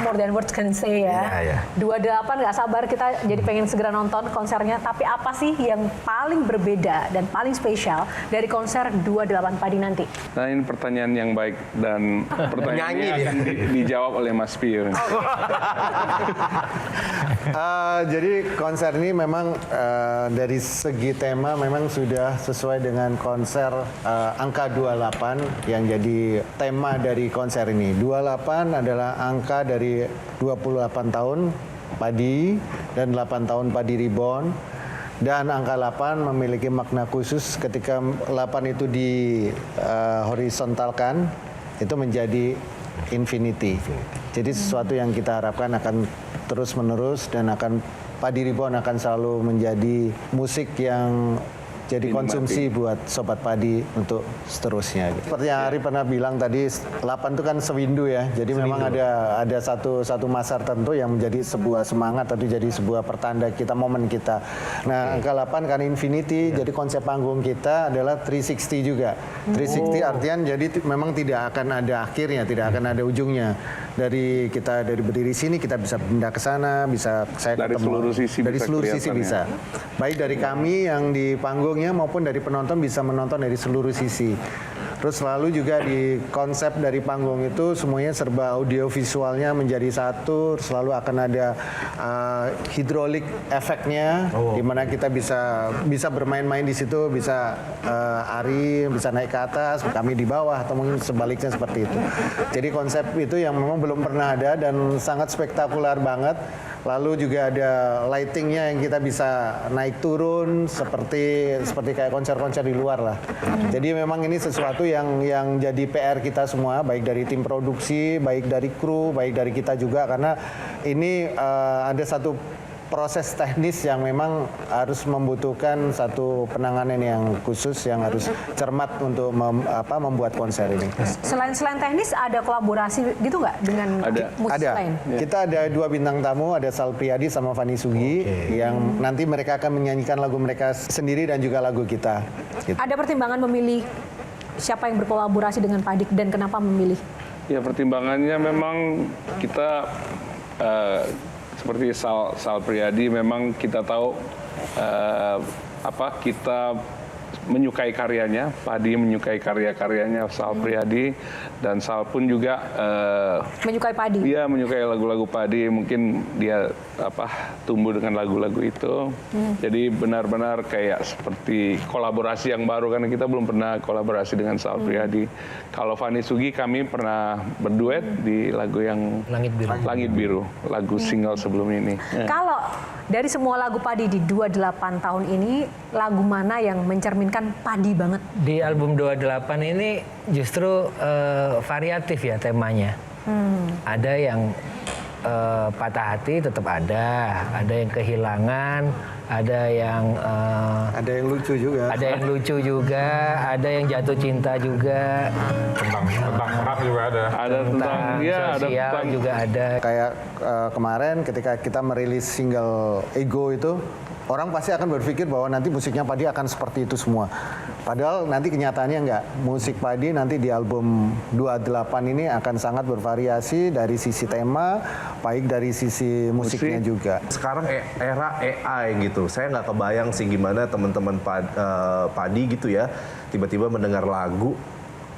more than words can say ya. Iya. 28 nggak sabar kita jadi pengen segera nonton konsernya. Tapi apa sih yang paling berbeda dan paling spesial dari konser 28 Padi nanti? Nah, ini pertanyaan yang baik dan pertanyaan ini akan dijawab oleh Mas Pio. Jadi konser ini memang dari segi tema memang sudah sesuai dengan konser angka 28 yang jadi tema dari konser ini. 28 adalah angka dari 28 tahun Padi dan 8 tahun Padi Reborn. Dan angka 8 memiliki makna khusus ketika 8 itu di horizontalkan, itu menjadi infinity. Jadi sesuatu yang kita harapkan akan terus menerus dan akan Padi Reborn akan selalu menjadi musik yang jadi konsumsi buat Sobat Padi untuk seterusnya. Seperti yang Ari pernah bilang tadi, 8 itu kan sewindu ya. Jadi memang ada satu masa tertentu yang menjadi sebuah semangat atau jadi sebuah pertanda kita, momen kita. Nah, angka 8 kan infinity, jadi konsep panggung kita adalah 360 juga. 360 artian jadi memang tidak akan ada akhirnya, tidak akan ada ujungnya. Dari berdiri sini kita bisa pindah ke sana, bisa saya dari ketemu seluruh sisi dari bisa seluruh sisi kelihatan bisa. Baik dari kami yang di panggungnya maupun dari penonton bisa menonton dari seluruh sisi. Terus selalu juga di konsep dari panggung itu semuanya serba audio visualnya menjadi satu, selalu akan ada hidrolik efeknya, di mana kita bisa bermain-main di situ, bisa Ari bisa naik ke atas, kami di bawah atau mungkin sebaliknya seperti itu. Jadi konsep itu yang memang belum pernah ada dan sangat spektakuler banget. Lalu juga ada lightingnya yang kita bisa naik turun seperti kayak konser-konser di luar lah. Jadi memang ini sesuatu yang jadi PR kita semua, baik dari tim produksi, baik dari kru, baik dari kita juga, karena ini ada satu proses teknis yang memang harus membutuhkan satu penanganan yang khusus, yang harus cermat untuk membuat konser ini. Selain teknis, ada kolaborasi gitu nggak dengan musisi lain? Kita ada 2 bintang tamu, ada Sal Priadi sama Fanny Sugi, yang nanti mereka akan menyanyikan lagu mereka sendiri dan juga lagu kita. Gitu. Ada pertimbangan memilih siapa yang berkolaborasi dengan Padi dan kenapa memilih? Ya, pertimbangannya memang kita seperti Sal Priadi, memang kita tahu kita menyukai karyanya, Padi menyukai karya-karyanya Sal Priadi, dan Sal pun juga menyukai Padi. Dia menyukai lagu-lagu Padi, mungkin dia tumbuh dengan lagu-lagu itu. Jadi benar-benar kayak seperti kolaborasi yang baru, karena kita belum pernah kolaborasi dengan Sal Priadi. Kalau Fanny Sugi kami pernah berduet di lagu yang Langit Biru, lagu single sebelum ini. Kalau dari semua lagu Padi di 28 tahun ini, lagu mana yang mencerminkan Padi banget? Di album 28 ini justru variatif ya temanya. Ada yang patah hati tetap ada yang kehilangan, ada yang lucu juga. Ada yang lucu juga, ada yang jatuh cinta juga. Tentang perang juga ada. Ada tentang sosial juga ada. Kayak kemarin ketika kita merilis single Ego itu, orang pasti akan berpikir bahwa nanti musiknya Padi akan seperti itu semua. Padahal nanti kenyataannya enggak. Musik Padi nanti di album 28 ini akan sangat bervariasi dari sisi tema, baik dari sisi musiknya juga. Sekarang era AI gitu. Saya nggak kebayang sih gimana teman-teman Padi gitu ya, tiba-tiba mendengar lagu,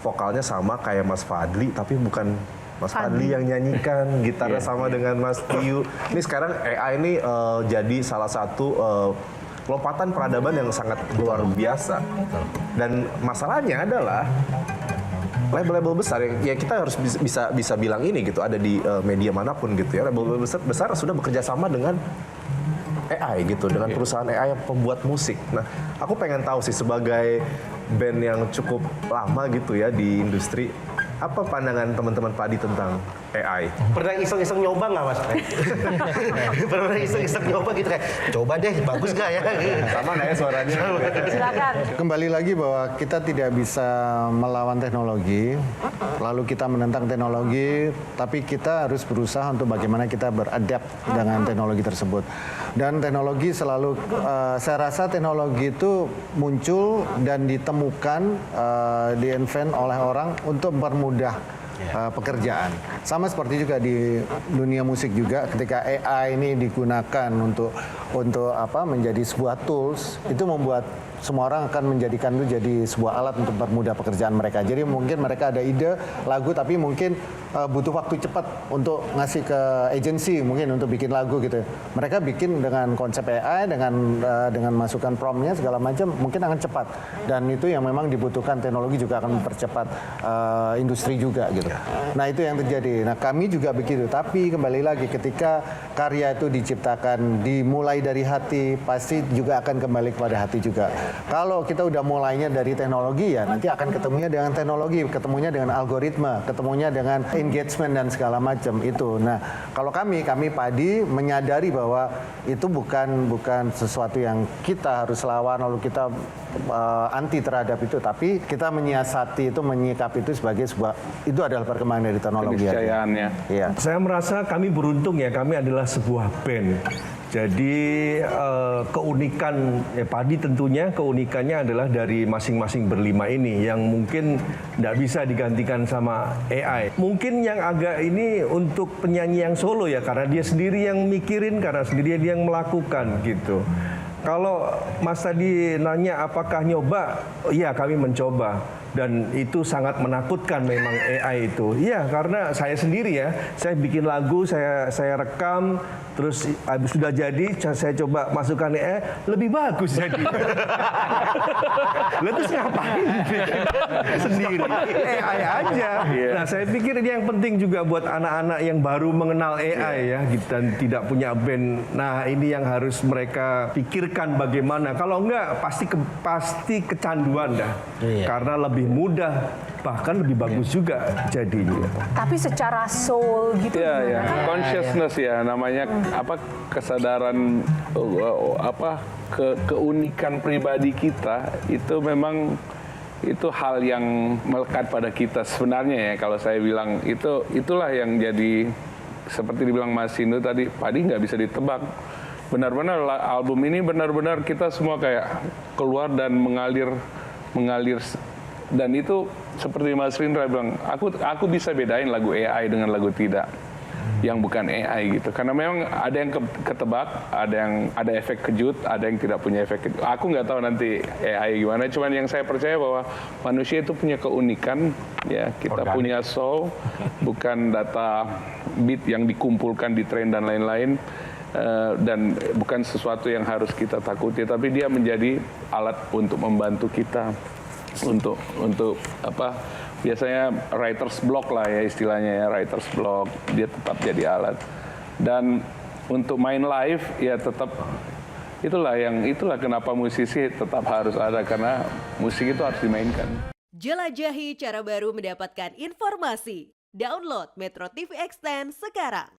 vokalnya sama kayak Mas Fadli, tapi bukan Mas Fadli yang nyanyikan, gitarnya sama dengan Mas Tiu. Ini sekarang AI ini jadi salah satu lompatan peradaban yang sangat luar biasa. Dan masalahnya adalah label-label besar ya kita harus bisa bilang ini gitu, ada di media manapun gitu ya. Label-label besar sudah bekerja sama dengan AI gitu, dengan perusahaan AI yang pembuat musik. Nah, aku pengen tahu sih sebagai band yang cukup lama gitu ya di industri, apa pandangan teman-teman Padi tentang AI? Pernah iseng-iseng nyoba nggak Mas? Pernah iseng-iseng nyoba gitu kayak, coba deh, bagus nggak ya? Sama nggak ya suaranya? Silakan. Kembali lagi bahwa kita tidak bisa melawan teknologi, lalu kita menentang teknologi, tapi kita harus berusaha untuk bagaimana kita beradap dengan teknologi tersebut. Dan teknologi selalu, saya rasa teknologi itu muncul dan ditemukan, di-invent oleh orang untuk mempermudah pekerjaan. Sama seperti juga di dunia musik juga, ketika AI ini digunakan untuk menjadi sebuah tools, itu membuat semua orang akan menjadikan itu jadi sebuah alat untuk mempermudah pekerjaan mereka. Jadi mungkin mereka ada ide lagu tapi mungkin butuh waktu cepat untuk ngasih ke agensi mungkin untuk bikin lagu gitu. Mereka bikin dengan konsep AI dengan masukan promptnya segala macam mungkin akan cepat, dan itu yang memang dibutuhkan. Teknologi juga akan mempercepat industri juga gitu. Nah itu yang terjadi. Nah kami juga begitu. Tapi kembali lagi ketika karya itu diciptakan dimulai dari hati, pasti juga akan kembali kepada hati juga. Kalau kita udah mulainya dari teknologi ya nanti akan ketemunya dengan teknologi, ketemunya dengan algoritma, ketemunya dengan engagement dan segala macam itu. Nah, kalau kami Padi menyadari bahwa itu bukan sesuatu yang kita harus lawan lalu kita anti terhadap itu, tapi kita menyiasati itu, menyikapi itu sebagai sebuah, itu adalah perkembangan dari teknologi. Keniscayaannya. Iya. Saya merasa kami beruntung ya, kami adalah sebuah band. Jadi keunikan Padi tentunya keunikannya adalah dari masing-masing berlima ini yang mungkin tidak bisa digantikan sama AI. Mungkin yang agak ini untuk penyanyi yang solo ya, karena dia sendiri yang mikirin, karena sendiri dia yang melakukan gitu. Kalau Mas tadi nanya apakah nyoba, iya kami mencoba. Dan itu sangat menakutkan memang AI itu. Iya, karena saya sendiri ya, saya bikin lagu, saya rekam, terus habis sudah jadi, saya coba masukkan AI, lebih bagus jadi. Lalu terus ngapain? Sendiri, AI aja. Nah, saya pikir ini yang penting juga buat anak-anak yang baru mengenal AI ya, dan tidak punya band. Nah, ini yang harus mereka pikirkan bagaimana. Kalau enggak, pasti kecanduan dah. Karena lebih mudah, bahkan lebih bagus juga jadinya. Tapi secara soul gitu. Ya, consciousness ya namanya, kesadaran keunikan pribadi kita itu memang itu hal yang melekat pada kita sebenarnya ya. Kalau saya bilang itulah yang jadi seperti dibilang Mas Sindu tadi, Padi nggak bisa ditebak. Benar-benar album ini benar-benar kita semua kayak keluar dan mengalir, dan itu seperti Mas Rindra bilang, aku bisa bedain lagu AI dengan lagu tidak, yang bukan AI gitu. Karena memang ada yang ketebak, ada efek kejut, ada yang tidak punya efek kejut. Aku nggak tahu nanti AI gimana, cuman yang saya percaya bahwa manusia itu punya keunikan, ya kita punya soul, bukan data beat yang dikumpulkan di train dan lain-lain. Dan bukan sesuatu yang harus kita takuti, tapi dia menjadi alat untuk membantu kita untuk biasanya writer's block lah ya istilahnya ya, writer's block, dia tetap jadi alat. Dan untuk main live ya tetap itulah kenapa musisi tetap harus ada, karena musik itu harus dimainkan. Jelajahi cara baru mendapatkan informasi. Download Metro TV Extend sekarang.